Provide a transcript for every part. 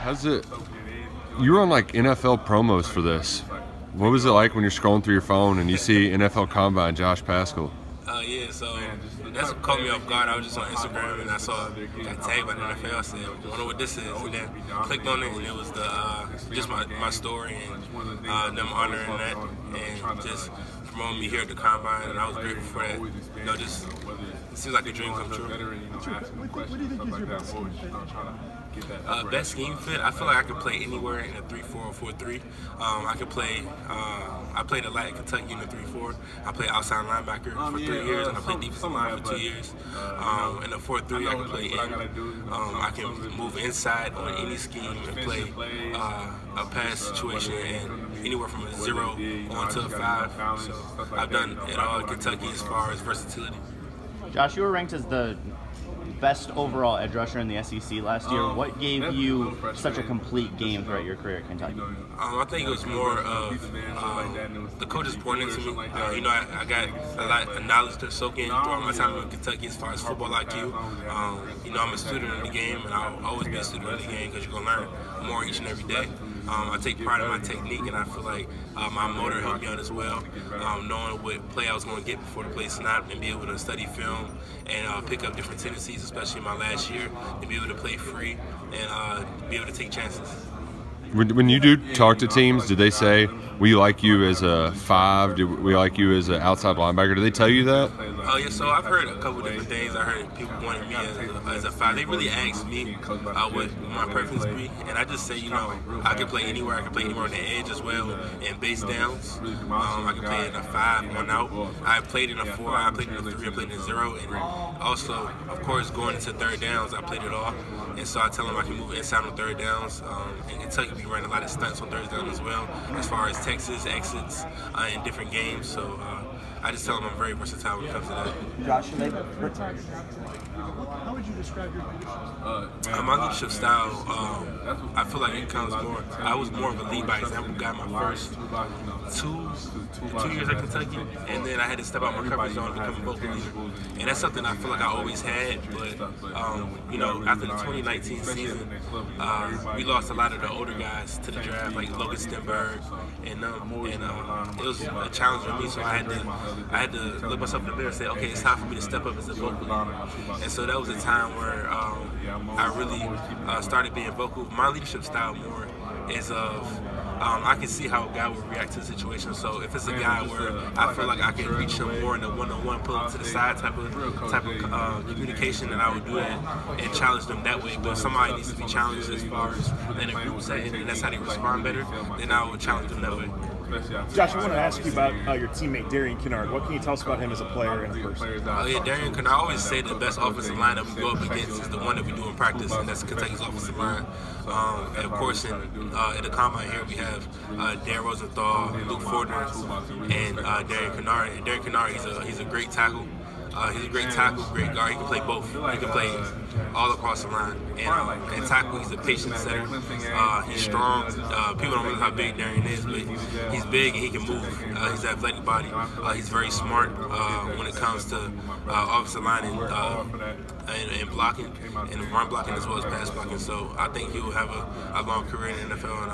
How's it? You were on like NFL promos for this. What was it like when you're scrolling through your phone and you see NFL Combine Josh Paschal? Yeah, so that's what caught me off guard. I was just on Instagram and I saw got tagged by the NFL. I said, I wonder what this is. And then clicked on it and it was the just my story and them honoring that and just promoting me here at the Combine, and I was grateful for that. You know, just it seems like a dream come true. What do you think is your best scheme fit? Best scheme fit? I feel like I could play anywhere in a 3-4 or 4-3. I could play. I played a lot at Kentucky in the 3-4. I played outside linebacker for 3 years, and I played defensive line for 2 years. In the 4-3, I can play in. I can move inside on any scheme and play a pass situation and anywhere from a 0 on to a 5. So I've done it all at Kentucky as far as versatility. Josh, you were ranked as the best overall edge rusher in the SEC last year. What gave you such a complete game throughout your career at Kentucky? I think it was more of the coaches pointing to me. You know, I got a lot of knowledge to soak in throughout my time in Kentucky as far as football IQ. You know, I'm a student of the game, and I'll always be a student of the game because you're going to learn more each and every day. I take pride in my technique, and I feel like my motor helped me out as well. Knowing what play I was going to get before the play snapped and be able to study film and pick up different tendencies, especially in my last year, and be able to play free and be able to take chances. When you do talk to teams, do they say, we like you as a 5, do we like you as an outside linebacker? Do they tell you that? Yeah, so I've heard a couple different things. I heard people wanted me as a 5. They really asked me what my preference be, and I just say, you know, I can play anywhere. I can play anywhere on the edge as well, in base downs. I can play in a 5, 1 out. I played in a 4, I played in a 3, I played in a 0, and also, of course, going into third downs, I played it all. And so I tell them I can move inside on third downs. In Kentucky, we run a lot of stunts on third down as well, as far as Texas exits in different games. So I just tell them I'm very versatile when it comes to that. Josh, how would you describe your leadership? My leadership style, I feel like it comes more. I was more of a lead by example guy my first two years at Kentucky, and then I had to step out my comfort zone and become a vocal leader. And that's something I feel like I always had, but you know, after the 2019 season, we lost a lot of the older guys to the draft, like Logan Stenberg, and it was a challenge for me. So I had to look myself in the mirror and say, okay, it's time for me to step up as a vocal leader. And so that was a time where I really started being vocal. My leadership style more is of I can see how a guy would react to the situation. So if it's a guy where I feel like I can reach him more in a one-on-one, pull him to the side type of communication, then I would do that and challenge them that way. But if somebody needs to be challenged as far as in a group setting, and that's how they respond better, then I would challenge them that way. Josh, I want to ask you about your teammate Darian Kennard. What can you tell us about him as a player and a person? Yeah, Darian Kennard. I always say the best offensive line that we go up against is the one that we do in practice, and that's Kentucky's offensive line. And of course, in the Combine here, we have Dan Rosenthal, Luke Fortner, and Darian Kennard. And Darian Kennard, he's a great tackle. He's a great tackle, great guard. He can play both. He can play all across the line. And tackle, he's a patient setter. He's strong. People don't realize how big Darian is, but he's big and he can move. He's an athletic body. He's very smart when it comes to offensive line and blocking, and run blocking as well as pass blocking. So I think he will have a long career in the NFL, and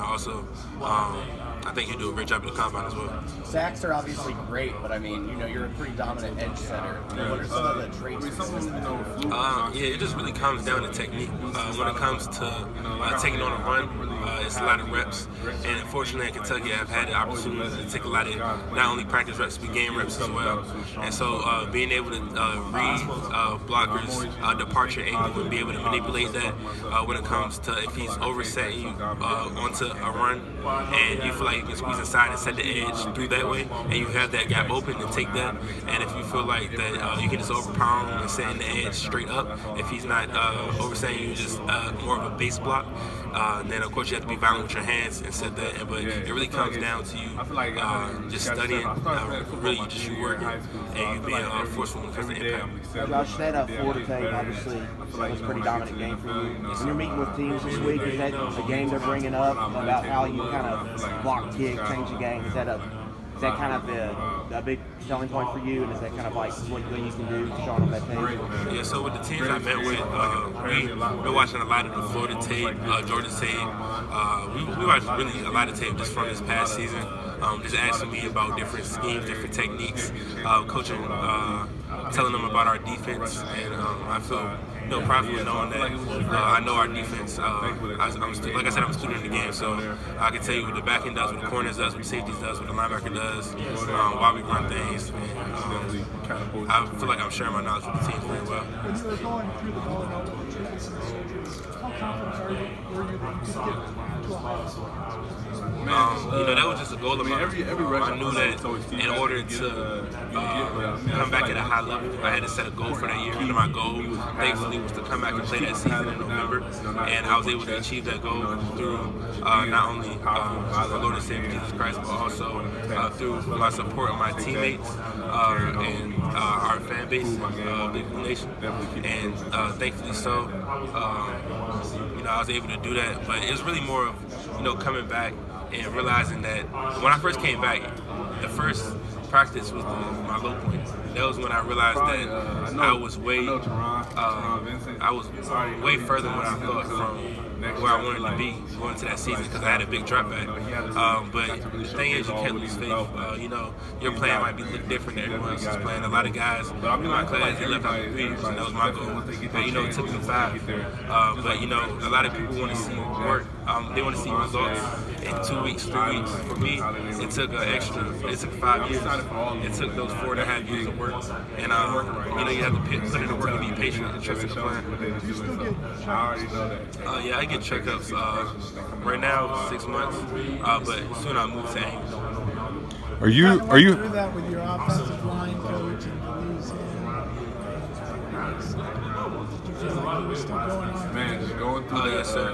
I think he'll do a great job in the Combine as well. Sacks are obviously great, but I mean, you know, you're a pretty dominant edge setter. What are some of the traits? Yeah, it just really comes down to technique. When it comes to taking on a run, it's a lot of reps. And unfortunately at Kentucky, I've had the opportunity to take a lot of not only practice reps, but game reps as well. And so being able to read blockers' departure angle and be able to manipulate that when it comes to if he's oversetting you onto a run, and you feel like you can squeeze inside and set the edge through that way, and you have that gap open to take that. And if you feel like that you can just overpower him and setting the edge straight up, if he's not oversetting you, just more of a base block, then of course you have to be violent with your hands and set that. But it really comes down to you just studying, really just you working, and you being forceful when it comes to impact. Josh, that Florida tape obviously was a pretty dominant game for you. When you're meeting with teams this week, is that a game they're bringing up about how you kind of block, kick, change the game? Is that a Is that kind of a big selling point for you, and is that kind of like what you can do showing on that tape? Yeah, so with the teams I met with, we've been watching a lot of the Florida tape, Georgia tape. We watched really a lot of tape just from this past season. Just asking me about different schemes, different techniques, coaching, telling them about our defense, and I feel proudful knowing that I know our defense. Like I said, I'm a student of the game, so I can tell you what the back end does, what the corners does, what the safeties does, what the linebacker does, why we run things. And, I feel like I'm sharing my knowledge with the team very well. When you were going through the Villanova transition, how confident were you that you could get to Ohio State? That was just a goal of mine. I knew that in order to come back at a high level, I had to set a goal for that year. And my goal, thankfully, was to come back and play that season in November. And I was able to achieve that goal through not only my Lord and Savior Jesus Christ, but also through my support of my teammates and our fan base, Big Blue Nation. And thankfully so, I was able to do that. But it was really more of, coming back and realizing that when I first came back, the first practice was my low point. That was when I realized that I was way further than what I thought from where I wanted to be going into that season, because I had a big drop back. But the thing is, you can't lose faith. Your plan might be look different than everyone else's plan. A lot of guys in my class, they left out the threes, and that was my goal. But it took me 5. But a lot of people want to see work. They want to see results in 2 weeks, 3 weeks. For me, it took it took 5 years. It took those 4.5 years of work. And you have to put in the work and be patient and trust in the plan. Yeah, I get checkups right now, 6 months, but soon I'll move to Ames. Are you through that with your offensive line coach and to lose him? Did you feel like you were still going on? Man, just going through yes, sir.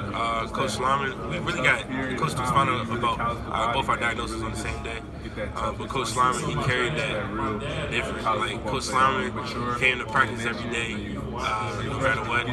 Coach Slyman, we really got, Coach was found out about both our diagnoses on the same day. But Coach Slyman, he carried that different. Like, Coach Slyman came to practice every day, no matter what.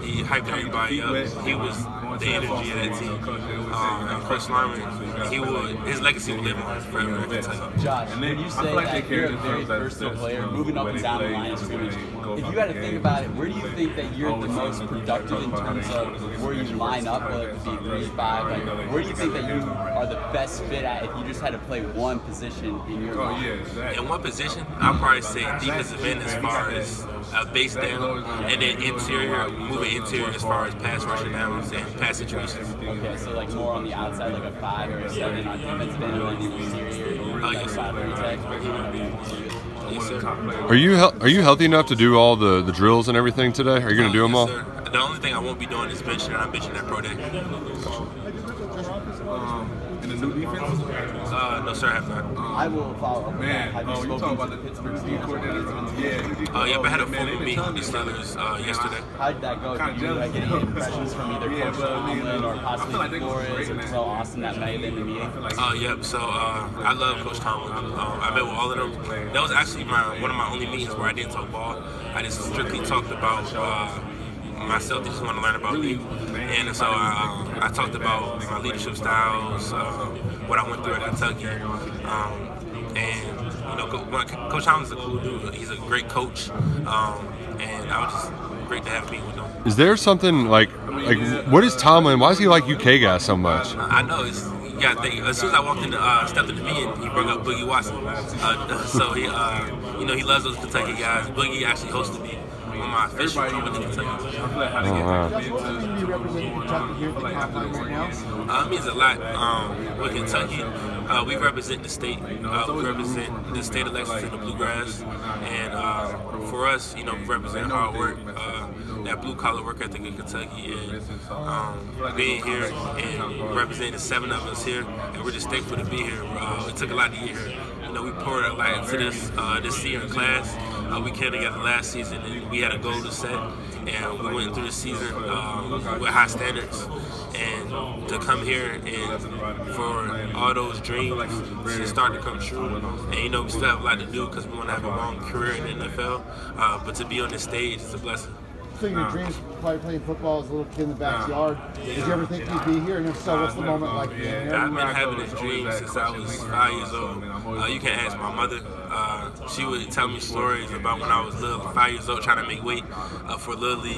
He hyped everybody up. He was the energy of that team. And Coach Slyman, his legacy will live on forever, I can tell you. Josh, when you say that you're a very versatile player, moving up and down the line of scrimmage, if you had to think about it, where do you think that you're the most productive in terms of where you line up, whether it be 3, 5? Like, where do you think that you are the best fit at if you just had to play one position in your life? In one position, I'd probably say defensive end as far as base down, and then moving interior as far as pass rushing downs and pass situations. Okay, so like more on the outside, like a 5 or a 7 on defensive end, and then the interior, like 5 or tech. Yes, sir. Are you healthy enough to do all the drills and everything today? Are you going to do them all? Sir. The only thing I won't be doing is benching, and I'm benching that pro day. In the new defense? No, sir, I have not. I will follow up. Man, Have you you spoken talking to about the the Pittsburgh speed Steelers? coordinator? Yeah, but I had a formal meeting with the Steelers yesterday. How did that go? Did you get any impressions from either Coach Tomlin or possibly Flores or Terrell Austin that made in the meeting? Yep. So I love Coach Tomlin. I met with all of them. That was actually one of my only meetings where I didn't talk ball. I just strictly talked about myself. They just want to learn about me, and so I talked about my leadership styles, what I went through at Kentucky, and Coach Tomlin's a cool dude. He's a great coach, and I was just great to have a meeting with him. Is there something like what is Tomlin? Why does he like UK guys so much? I know you gotta think. As soon as I walked in, stepped in the meeting, he brought up Boogie Watson. So he, he loves those Kentucky guys. Boogie actually hosted me on my official trip with Kentucky. It means a lot. With Kentucky, we represent the state. We represent the state of Lexington, the Bluegrass, and for us, we represent hard work, that blue-collar work ethic in Kentucky, and being here and representing the 7 of us here, and we're just thankful to be here. It took a lot to get here. We poured a lot into this senior class. We came together last season, and we had a goal to set, and we went through the season with high standards. And to come here and for all those dreams to start to come true, and we still have a lot to do because we want to have a long career in the NFL. But to be on this stage is a blessing. So your dreams probably playing football as a little kid in the backyard. Did you ever think you'd be here? And if so, what's the moment like being here? I've been having this dream since I was 5 years old. You can ask my mother. She would tell me stories about when I was little, 5 years old, trying to make weight for Little League.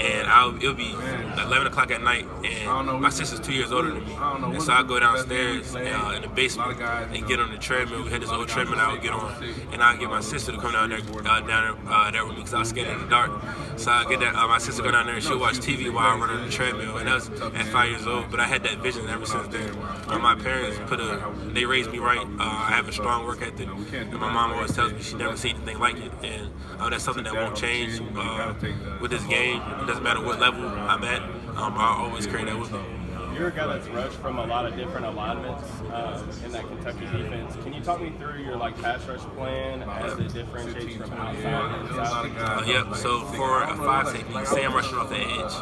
And it would be 11 o'clock at night, and my sister's 2 years older than me. And so I'd go downstairs in the basement and get on the treadmill. We had this old treadmill I would get on, and I'd get my sister to come down there with me because I was scared in the dark. So I'd get that, my sister go down there and she'll watch TV while I run on the treadmill. And that was at 5 years old, but I had that vision ever since then. My parents they raised me right. I have a strong work ethic, and my mom always tells me she never seen anything like it. And that's something that won't change with this game. It doesn't matter what level I'm at. I always carry that with me. You're a guy that's rushed from a lot of different alignments in that Kentucky defense. Can you talk me through your pass rush plan as it differentiates from outside and inside? Yep. So for a 5 safety, say I'm rushing off the edge.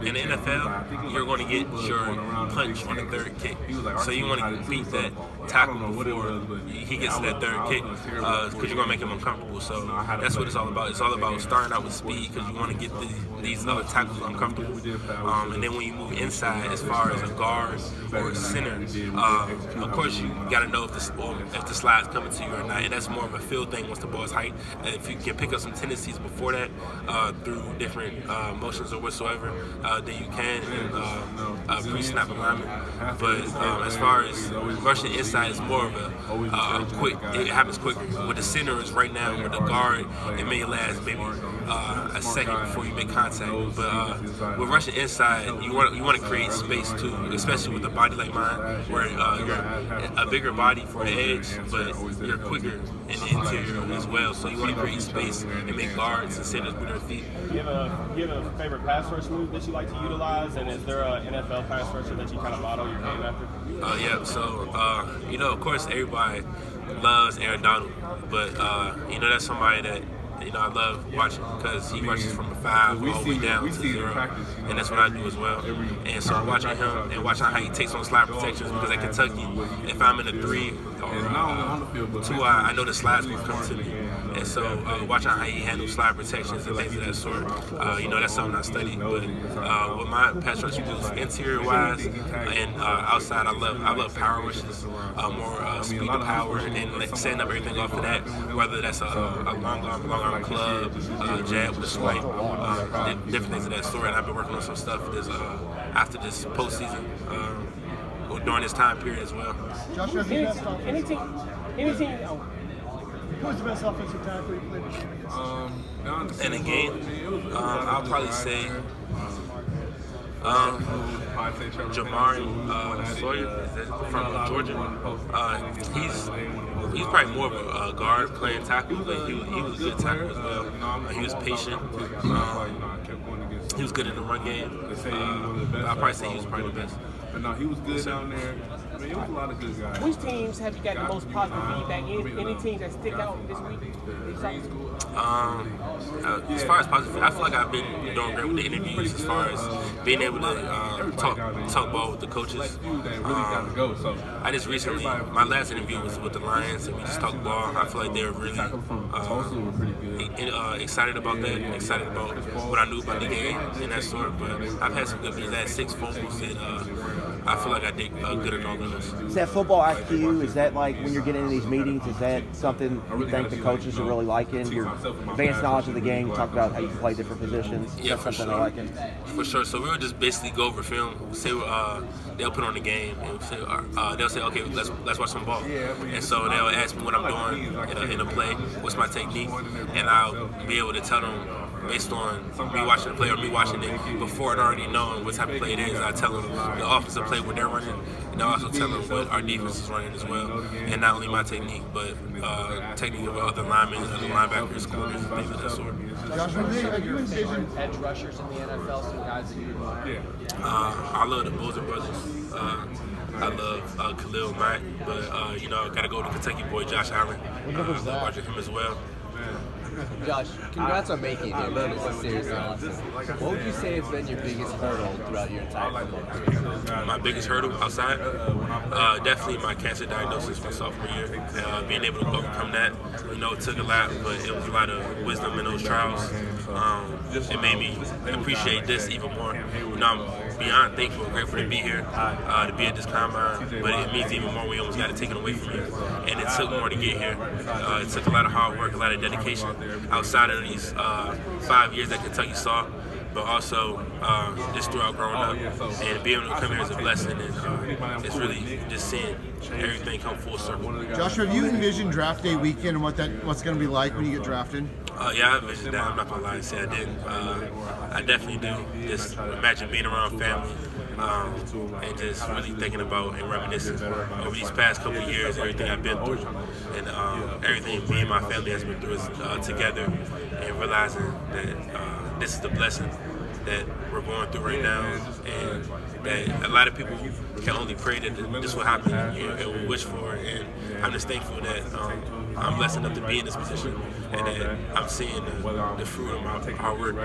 In the NFL, you're going to get your punch on the third kick. So you want to beat that tackle before he gets to that third kick because you're going to make him uncomfortable. So that's what it's all about. It's all about starting out with speed because you want to get these other tackles uncomfortable. And then when you move inside, as far as a guard or a center, of course you got to know if the slide's coming to you or not, and that's more of a feel thing once the ball's height. And if you can pick up some tendencies before that through different motions or whatsoever, then you can pre-snap alignment. But as far as rushing inside, it's more of a quick. It happens quicker. With the center is right now. With the guard, it may last maybe a second before you make contact. But with rushing inside, you want to create space too, especially with a body like mine, where you're a bigger body for an edge, but you're quicker in the interior as well. So you want to create space and make guards and centers with their feet. Do you have a favorite pass rush move that you like to utilize, and is there an NFL pass rusher that you kind of model your game after? Yeah. So of course, everybody loves Aaron Donald, but that's somebody that I love watching because he rushes from a 5 all the way down to 0, and that's what I do as well. And so watching him and watching how he takes on slide protections, because at Kentucky, if I'm in a 3 or 2, I know the slides will come to me. And so watching how he handles slide protections and things of that sort, that's something I study. But with my pass rush moves, interior-wise and outside, I love power rushes, more speed to power, and setting up everything off of that, whether that's a long arm club, jab with a swipe, different things of that sort. And I've been working on some stuff after this postseason, during this time period as well. Joshua, Any team. Who's the best offensive tackle you played against? In a game, I'll probably say Jamari Sawyer from Georgia. He's probably more of a guard playing tackle, but he was a good tackle as well. He was patient. He was good in the run game. I'll probably say he was probably the best. But no, he was good down there. I mean, it was a lot of good guys. Which teams have you got the most positive feedback? Any teams that stick out this week? As far as positive, I feel like I've been doing great with the interviews as far as being able to talk ball with the coaches. I just recently, my last interview was with the Lions, and we just talked ball. I feel like they were really excited about that, excited about what I knew about the game and that sort. But I've had some good meetings. I had 6 phone calls, and I feel like I did good at all those. Is that football IQ? Is that like when you're getting into these meetings? Is that something you think the coaches are really liking? Your advanced knowledge of the game. You talk about how you can play different positions. Yeah, for sure. They're liking. For sure. So we would just basically go over film. Say they'll put on the game, and say they'll say, okay, let's watch some ball. And so they'll ask me what I'm doing in a play, what's my technique, and I'll be able to tell them based on me watching the play or me watching it before it already knowing what type of play it is. I tell them the offensive play, what they're running, and I also tell them what our defense is running as well. And not only my technique, but technique of other linemen, other linebackers, corners, and things of that sort. Have you envisioned edge rushers in the NFL, some guys that you admire? I love the Bowser brothers. I love Khalil Mack, but I gotta go to Kentucky boy Josh Allen. I love watching him as well. Josh, congrats on making it. I know this is seriously awesome. What would you say has been your biggest hurdle throughout your entire football career? My biggest hurdle outside? Definitely my cancer diagnosis my sophomore year. Being able to overcome that, it took a lot, but it was a lot of wisdom in those trials. it made me appreciate this even more. You know, I'm beyond thankful and grateful to be here, to be at this combine, but it means even more when you almost got to take it away from you. And it took more to get here. It took a lot of hard work, a lot of dedication outside of these 5 years that Kentucky saw, but also just throughout growing up, and being able to come here is a blessing, and it's really just seeing everything come full circle. Joshua, have you envisioned draft day weekend and what's going to be like when you get drafted? Yeah, I envisioned that. I'm not gonna lie and say I didn't. I definitely do. Just imagine being around family, and just really thinking about and reminiscing over these past couple of years, everything I've been through, and everything me and my family has been through together, and realizing that this is the blessing that we're going through right now, and that a lot of people can only pray that this will happen and we wish for it. And I'm just thankful that I'm blessed enough to be in this position, and that I'm seeing the fruit of my hard work.